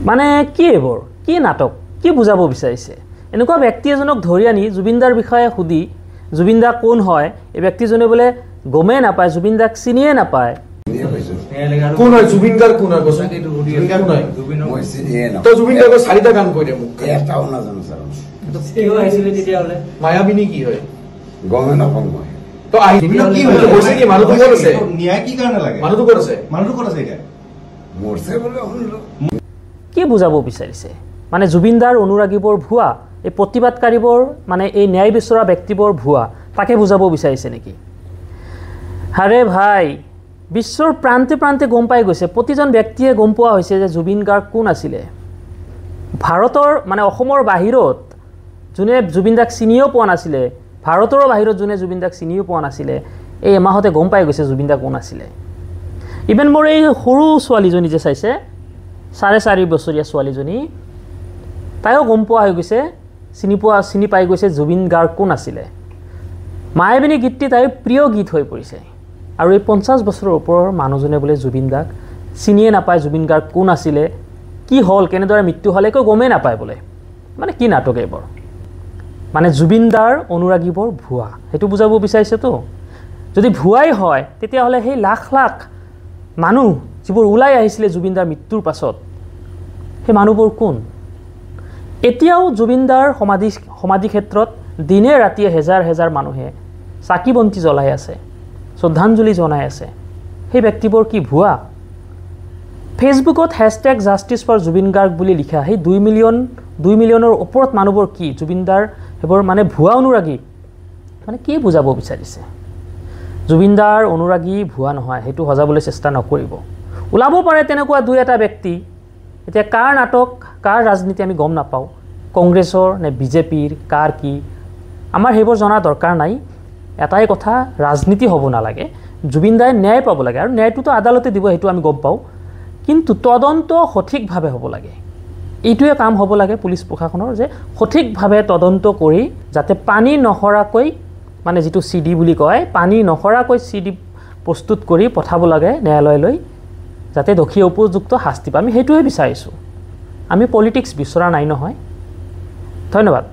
মানে কি এইবোৰ কি নাটক কি বুজাব বিচাৰিছে এনেকুৱা ব্যক্তি এজনক ধৰি আনি জুবিনদাৰ বিষয়ে সুধি জুবিনদা কোন হয় এই ব্যক্তিজনে বোলে গমেই নাপায় জুবিনদাক চিনিয়ে নাপায় কোন হয় জুবিনদাৰ কোন হয় কৈছে জুবিনদাৰ কোন হয় মই চিনিয়ে নাপাওঁ তো জুবিনদাৰ চাৰিটা গান কৈ দে মোক এটাও নাজানো ছাৰ কিয় আহিছিলে তেতিয়াহ'লে মায়াবিনী কি হয় গমে নাপাওঁ মই তো আহি কি হয় কৈছে কি মানুহটো ক'ত আছে ন্যায় কি কাৰণে লাগে মানুহটো ক'ত আছে এতিয়া মৰছে বোলে শুনিলো কি বুজাব বিচাৰিছে মানে জুবিনদাৰ অনুৰাগীবোৰ ভুৱা এই প্ৰতিবাদকাৰীবোৰ মানে এই ন্যায় বিচৰা ব্যক্তিবোৰ ভুৱা তাকে বুজাব বিচাৰিছে নেকি আৰে ভাই বিশ্বৰ প্ৰান্তে প্ৰান্তে গম পাই গৈছে প্ৰতিজন ব্যক্তিয়ে গম পোৱা হৈছে যে জুবিন গাৰ্গ কোন আছিলে ভাৰতৰ মানে অসমৰ বাহিৰত যোনে জুবিনদাক চিনিও পোৱা নাছিলে ভাৰতৰ বাহিৰত যোনে জুবিনদাক চিনিও পোৱা নাছিলে এই এমাহতে গম পাই গৈছে জুবিনদা কোন আছিলে ইভেন মোৰ এই সৰু ছোৱালীজনী যে চাইছে 4.5 বছৰীয়া ছোৱালীজনী তাইও গম পোৱা হৈ গৈছে চিনি পাই গৈছে জুবিন গাৰ্গ কোন আছিলে মায়াবিনী গীতটি তাইৰ প্ৰিয় গীত হৈ পৰিছে আৰু এই 50 বছৰৰ ওপৰৰ মানুহজনে বোলে জুবিনদাক চিনিয়ে নাপায় জুবিন গাৰ্গ কোন আছিলে কি হ'ল কেনেদৰে মৃত্যু হ'লে একো গমেই নাপায় বোলে মানে কি নাটক এইবোৰ মানে জুবিনদাৰ অনুৰাগীবোৰ ভুৱা সেইটো বুজাব বিচাৰিছেতো যদি ভুৱাই হয় তেতিয়াহ'লে সেই লাখ লাখ মানুহ যিবোৰ ওলাই আহিছিলে জুবিনদাৰ মৃত্যুৰ পাছত সেই মানুহবোৰ কোন এতিয়াও জুবিনদাৰ সমাধি ক্ষেত্ৰত দিনে ৰাতিয়ে হেজাৰ হেজাৰ মানুহে চাকি বন্তি জ্বলাই আছে শ্ৰদ্ধাঞ্জলি জনাই আছে সেই ব্যক্তিবোৰ কি ভুৱা ফেচবুকত #JusticeForJubin Garg বুলি লিখা সেই 2 মিলিয়নৰ ওপৰত মানুহবোৰ কি জুবিনদাৰ সেইবোৰ মানে ভুৱা অনুৰাগী মানে কি বুজাব বিচাৰিছে জুবিনদাৰ অনুৰাগী ভুৱা নহয় সেইটো হজাবলৈ চেষ্টা নকৰিব ওলাব পাৰে তেনেকুৱা দুই এটা ব্যক্তি এতিয়া কাৰ নাটক কাৰ ৰাজনীতি আমি গম নাপাওঁ কংগ্ৰেছৰ নে বিজেপিৰ কাৰ কি আমাৰ সেইবোৰ জনা দৰকাৰ নাই এটাই কথা ৰাজনীতি হ'ব নালাগে জুবিনদাই ন্যায় পাব লাগে আৰু ন্যায়টোতো আদালতে দিব সেইটো আমি গম পাওঁ কিন্তু তদন্ত সঠিকভাৱে হ'ব লাগে এইটোৱে কাম হ'ব লাগে পুলিচ প্ৰশাসনৰ যে সঠিকভাৱে তদন্ত কৰি যাতে পানী নহৰাকৈ মানে যেটো সিডি বুলি কয় পানী নহৰাকৈ সিডি প্ৰস্তুত কৰি পঠাব লাগে ন্যায়ালয়লৈ যাতে দোষী উপযুক্ত শাস্তি পায় আমি সেইটোৱে বিচাৰিছো আমি পলিটিক্স বিচৰা নাই নহয় ধন্যবাদ